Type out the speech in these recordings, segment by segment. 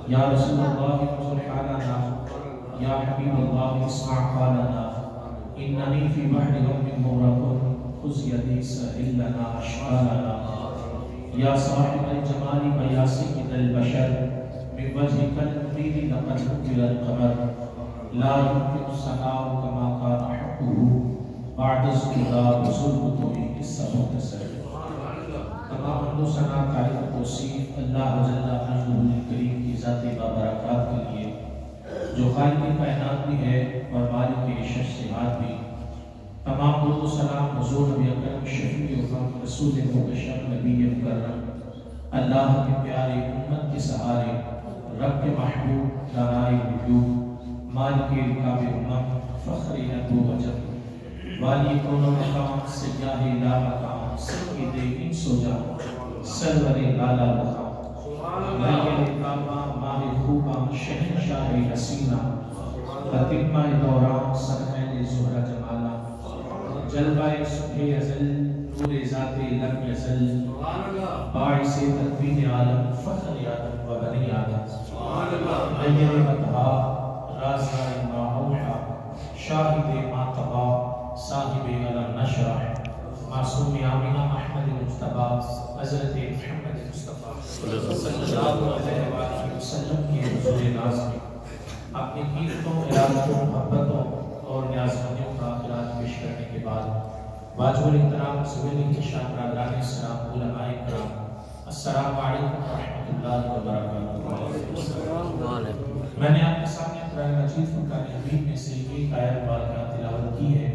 یا رسول اللہ انظر حالنا، یا حبیب اللہ اسمع قالنا، اننی فی بحر غم مغرق خذ یدی سہل لنا اشکالنا، یا صاحب الجمال و یا سید البشر من وجهک المنیر لقد نکر القمر، لا يمكن الثناء كما كان حقه بعد الزهدا وظلمته قصہ مختصر۔ تمام حمد و ثنا تعریف و توصیف اللہ جل مجدہ الکریم کی ذات بابرکات کے لیے جو خالق کائنات بھی ہے اور مالک شخصیات بھی۔ تمام درود و سلام حضور نبی اکرم شفیع امت رسول مبشر نبی مکرم اللہ کے پیارے امت کے سہارے رب کے محبوب دانائے وجود مالک رکاب امم فخر نبو وجب والی کون مقام سیاہ لا مقام سید انس و جان سرور لالا مقام غیر کعبہ ماہ خوبہ شہنشاہ حسینہ فتمہ دوران سرمین زہرہ جمالہ جلوہ صبح ازل نور ذات لم یزل باعث تکوین عالم فخر آدم و بنی آدم غیر مدہا رازہ ما اوحا شاہد ما طبا صاحب علم نشرح معصوم آمینہ احمد مجتبہ حضرت محمد مصطفیٰ صلی اللہ علیہ وآلہ وسلم کی حضور ناز میں اپنی قیمتوں ارادتوں محبتوں اور نیازمندیوں کا خراج پیش کرنے کے بعد واجب الاحترام سویلی کی شاہ برادران اسلام علماء کرام السلام علیکم ورحمۃ اللہ وبرکاتہ۔ میں نے آپ کے سامنے قرآن مجید فرقان حمید میں سے ایک آیت مبارکہ تلاوت کی ہے،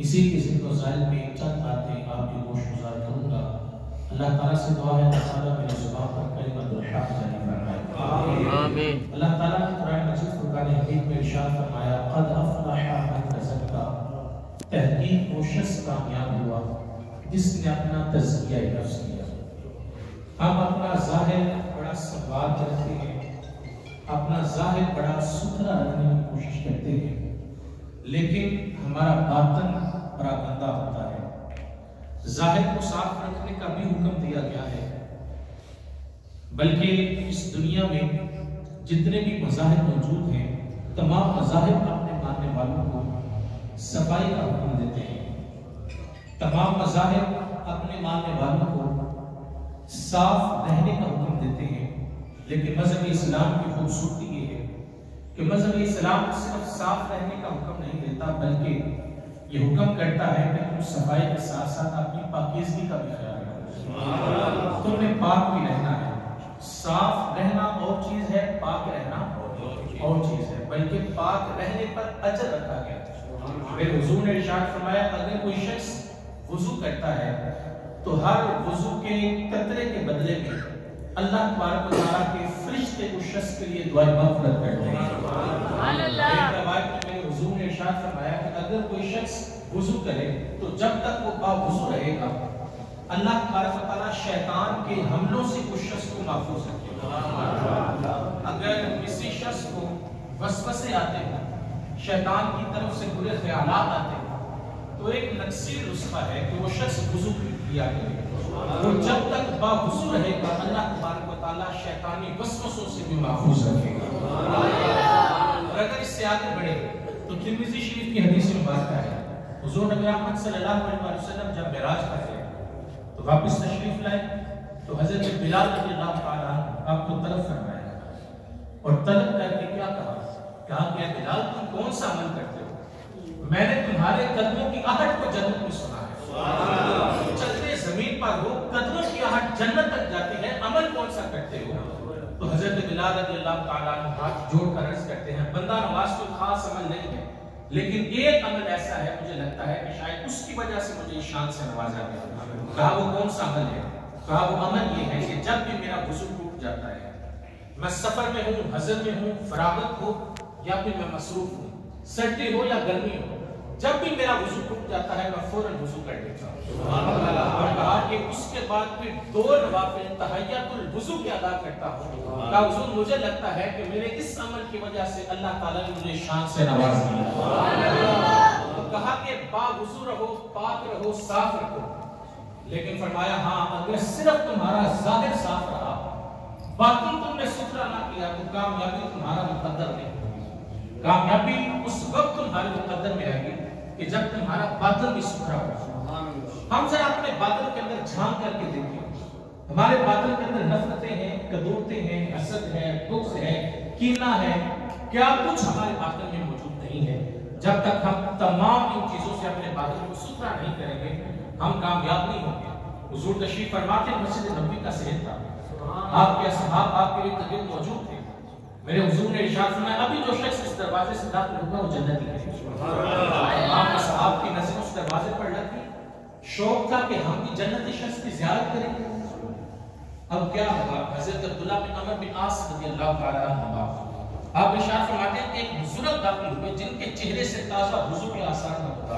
اسی کے ذکر و ذائل میں چند باتیں آپ کی گوش گزار کروں گا۔ اللہ تعالیٰ سے دعا ہے اللہ تعالیٰ میری زبان پر کلمۃ الحق جاری فرمائے۔ آمین۔ اللہ تعالیٰ نے قرآن مجید فرقان حمید میں ارشاد فرمایا قد افلح من تزکا، تحقیق وہ شخص کامیاب ہوا جس نے اپنا تزکیہ نفس کیا۔ ہم اپنا ظاہر بڑا سنوار کرتے ہیں، اپنا ظاہر بڑا ستھرا رکھنے کی کوشش کرتے ہیں، لیکن ہمارا باطن بڑا گندا ہوتا ہے۔ ظاہر کو صاف رکھنے کا بھی حکم دیا گیا ہے، بلکہ اس دنیا میں جتنے بھی مذاہب موجود ہیں تمام مذاہب اپنے ماننے والوں کو صفائی کا حکم دیتے ہیں، تمام مذاہب اپنے ماننے والوں کو صاف رہنے کا حکم دیتے ہیں، لیکن مذہب اسلام کی خوبصورتی یہ ہے کہ مذہب اسلام صرف صاف رہنے کا حکم نہیں دیتا بلکہ یہ حکم کرتا ہے کہ تم صفائی کے ساتھ ساتھ اپنی پاکیزگی کا بھی خیال رکھو۔ تم نے پاک بھی رہنا ہے، صاف رہنا اور چیز ہے، پاک رہنا اور چیز ہے، بلکہ پاک رہنے پر اجر رکھا گیا ہے۔ میرے حضور نے ارشاد فرمایا اگر کوئی شخص وضو کرتا ہے تو ہر وضو کے قطرے کے بدلے میں اللہ تبارک و تعالیٰ کے فرشتے اس شخص کے لیے دعائے مغفرت کرتے ہیں۔ ایک روایت میں میرے حضور نے ارشاد فرمایا کہ اگر کوئی شخص وضو کرے تو جب تک وہ باوضو رہے گا اللہ تبارک و تعالیٰ شیطان کے حملوں سے اس شخص کو محفوظ رکھے گا۔ اگر کسی شخص کو وسوسے آتے ہیں، شیطان کی طرف سے برے خیالات آتے ہیں، تو ایک نقصیر نسخہ ہے کہ وہ شخص وضو کیا کرے، وہ جب تک باوضو رہے گا اللہ تبارک و تعالیٰ شیطانی وسوسوں سے بھی محفوظ رکھے گا۔ اور اگر اس سے آگے بڑھے تو ترمذی شریف کی حدیث مبارکہ ہے حضور نبی احمد صلی اللہ علیہ وسلم جب معراج پر گئے تو واپس تشریف لائے تو حضرت بلال رضی اللہ تعالیٰ آپ کو طلب فرمایا اور طلب کر کے کیا کہا کہ بلال تم کون سا عمل کرتے ہو؟ میں نے تمہارے قدموں کی آہٹ کو جنت میں سنا ہے، چلتے زمین پر ہو قدموں کی آہٹ جنت تک جاتی ہے، عمل کون سا کرتے ہو؟ تو حضرت بلال رضی اللہ تعالیٰ ہاتھ جوڑ کر عرض کرتے ہیں بندہ نواز کوئی خاص عمل نہیں ہے، لیکن ایک عمل ایسا ہے مجھے لگتا ہے کہ شاید اس کی وجہ سے مجھے شان سے نوازا گیا۔ کہا وہ کون سا عمل ہے؟ کہا وہ عمل یہ ہے کہ جب بھی میرا وضو ٹوٹ جاتا ہے، میں سفر میں ہوں، حضر میں ہوں، فراغت ہو یا پھر میں مصروف ہوں، سردی ہو یا گرمی ہو، جب بھی میرا وضو ٹوٹ جاتا ہے میں فوراً وضو کر لیتا ہوں۔ اور کہا کہ اس کے بعد پھر 2 نوافل تحیۃ الوضو کے ادا کرتا ہوں۔ کہا حضور مجھے لگتا ہے کہ میرے اس عمل کی وجہ سے اللہ تعالیٰ نے مجھے شان سے نواز دیا۔ تو کہا کہ باوضو رہو، پاک رہو، صاف رکھو، لیکن فرمایا ہاں اگر صرف تمہارا ظاہر صاف رہا، باطن تم نے ستھرا نہ کیا تو کامیابی تمہارا مقدر نہیں. کامیابی اس وقت تمہارے مقدر میں آئے گی کہ جب تمہارا باطن بھی ستھرا ہو. ہم ذرا اپنے باطن کے اندر جھانک کر کے دیکھیں. ہمارے باطن کے اندر نفرتیں ہیں، کدورتیں ہیں، حسد ہے، بغض ہے، کینہ ہے، کیا کچھ ہمارے باطن میں موجود نہیں ہے. جب تک ہم تمام ان چیزوں سے اپنے باطن کو ستھرا نہیں کریں گے ہم کامیاب نہیں ہوں گے. حضور تشریف فرماتے ہیں مسجد نبوی کا صحن تھا. آپ کے اصحاب آپ کے ارد گرد موجود تھے. میرے حضور نے ارشاد فرمایا ابھی جو شخص اس دروازے سے داخل ہوگا وہ جنتی ہے. آپ کے صحابہ کی نظر اس دروازے پر لگی. شوق تھا کہ ہم بھی جنتی شخص کی زیارت کریں گے. اب کیا ہوگا؟ حضرت عبداللہ بن عمر بن عاص رضی اللہ تعالیٰ عنہ آپ ارشاد فرماتے ہیں کہ ایک بزرگ داخل ہوئے جن کے چہرے سے تازہ وضو کے آثار نظر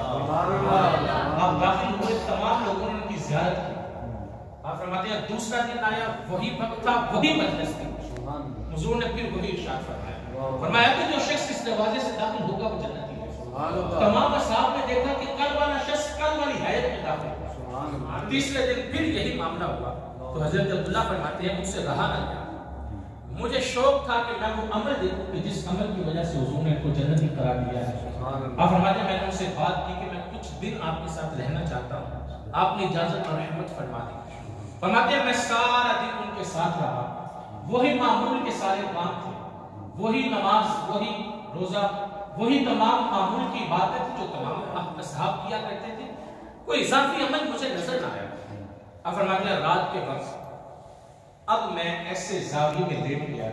آپ داخل ہوئے. تمام لوگوں نے ان کی زیارت کی. آپ فرماتے ہیں دوسرا دن آیا وہی وقت تھا وہی مجلس تھی. حضور نے پھر وہی ارشاد فرمایا کہ جو شخص اس دروازے سے داخل ہوگا وہ جنتی ہے. تمام اصحاب نے دیکھا کہ کل والا شخص کل والی حیات میں داخل ہوا. تیسرے دن پھر یہی معاملہ ہوا تو حضرت عبداللہ فرماتے ہیں مجھ سے رہا نہ گیا. مجھے شوق تھا کہ میں وہ عمل دیکھوں کہ جس عمل کی وجہ سے حضور نے کو جنتی قرار دیا ہے. آپ فرماتے ہیں میں نے ان سے بات کی کہ میں کچھ دن آپ کے ساتھ رہنا چاہتا ہوں. آپ نے اجازت اور رحمت فرما دی. فرماتے ہیں میں سارا دن ان کے ساتھ رہا. وہی معمول کے سارے کام تھے. وہی نماز، وہی روزہ، وہی تمام معمول کی باتیں تھی جو تمام اصحاب کیا کرتے تھے. کوئی اضافی عمل مجھے نظر نہ آیا. اب فرماتے ہیں رات کے وقت اب میں ایسے زاویے میں لیٹ گیا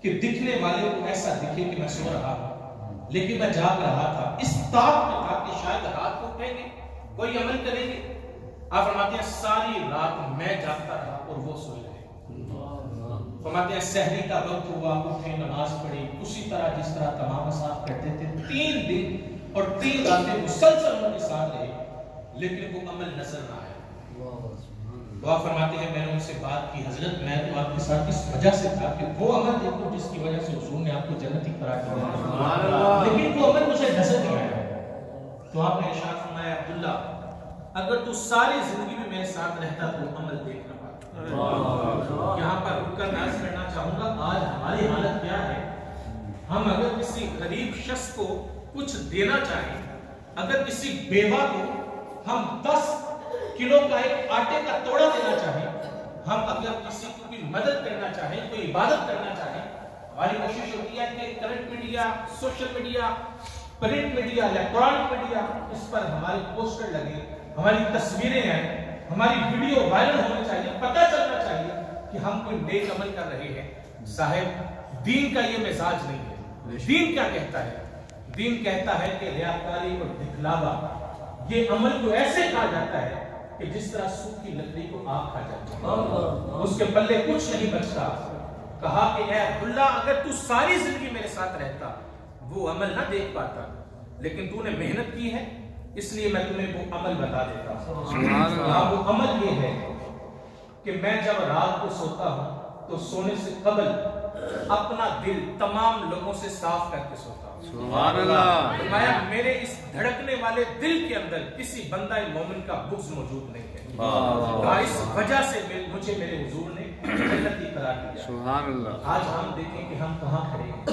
کہ دکھنے والے کو ایسا دکھے کہ میں سو رہا ہوں لیکن میں جاگ رہا تھا. اس طاق میں تھا کہ شاید رات کو اٹھیں گے کوئی عمل کریں گے. آپ فرماتے ہیں ساری رات میں جاگتا رہا اور وہ سوئے رہے. فرماتے ہیں سحری کا وقت ہوا اٹھے نماز پڑھی اسی طرح جس طرح تمام اصحاب کرتے تھے. 3 دن اور 3 راتیں مسلسل ان کے ساتھ رہے لیکن وہ عمل نظر نہ آیا. وہ فرماتے ہیں میں نے ان سے بات کی حضرت میں تو آپ کے ساتھ اس وجہ سے تھا کہ وہ عمل دیکھو جس کی وجہ سے حضور نے آپ کو جنتی قرار دیا لیکن وہ عمل مجھے نظر نہیں آیا. تو آپ نے ارشاد فرمایا عبداللہ اگر تو ساری زندگی میں میرے ساتھ رہتا تو عمل دیکھ نہ پاتا. یہاں پر رک کر عرض کرنا چاہوں گا آج ہماری حالت کیا ہے. ہم اگر کسی غریب شخص کو کچھ دینا چاہیں، اگر کسی بیوہ کو ہم 10 کلو کا ایک آٹے کا توڑا دینا چاہیں، ہم اگر کسی کو بھی مدد کرنا چاہیں، کوئی عبادت کرنا چاہیں، ہماری کوشش ہوتی ہے کہ current media, social media, print media, electronic media اس پر ہمارے پوسٹر لگے، ہماری تصویریں ہیں، ہماری ویڈیو وائرل ہونا چاہیے، پتہ چلنا چاہیے کہ ہم کوئی نیک عمل کر رہے ہیں. صاحب دین کا یہ مزاج نہیں ہے. دین کیا کہتا ہے؟ دین کہتا ہے کہ ریاکاری اور دکھلاوا یہ عمل کو ایسے کہا جاتا ہے کہ جس طرح سوکھ کی لکڑی کو آگ کھا جاتی ہے، اس کے پلے کچھ نہیں بچتا. کہا کہ اے عبداللہ اگر تو ساری زندگی میرے ساتھ رہتا وہ عمل نہ دیکھ پاتا لیکن تو نے محنت کی ہے اس لیے میں تمہیں وہ عمل بتا دیتا ہوں. وہ عمل یہ ہے کہ میں جب رات کو سوتا ہوں تو سونے سے قبل اپنا دل تمام لوگوں سے صاف کر کے سوتا ہوں. سبحان اللہ. فرمایا میرے اس دھڑکنے والے دل کے اندر کسی بندہ مومن کا بغض موجود نہیں ہے. اس وجہ سے مجھے میرے حضور نے جنتی قرار دیا. سبحان اللہ. آج ہم دیکھیں کہ ہم کہاں کھڑے ہیں.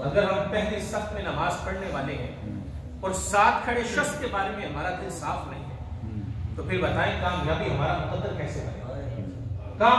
اگر ہم پہلی صف میں نماز پڑھنے والے ہیں اور ساتھ کھڑے شخص کے بارے میں ہمارا دل صاف نہیں ہے تو پھر بتائیں کامیابی ہمارا مقدر کیسے بنے گا؟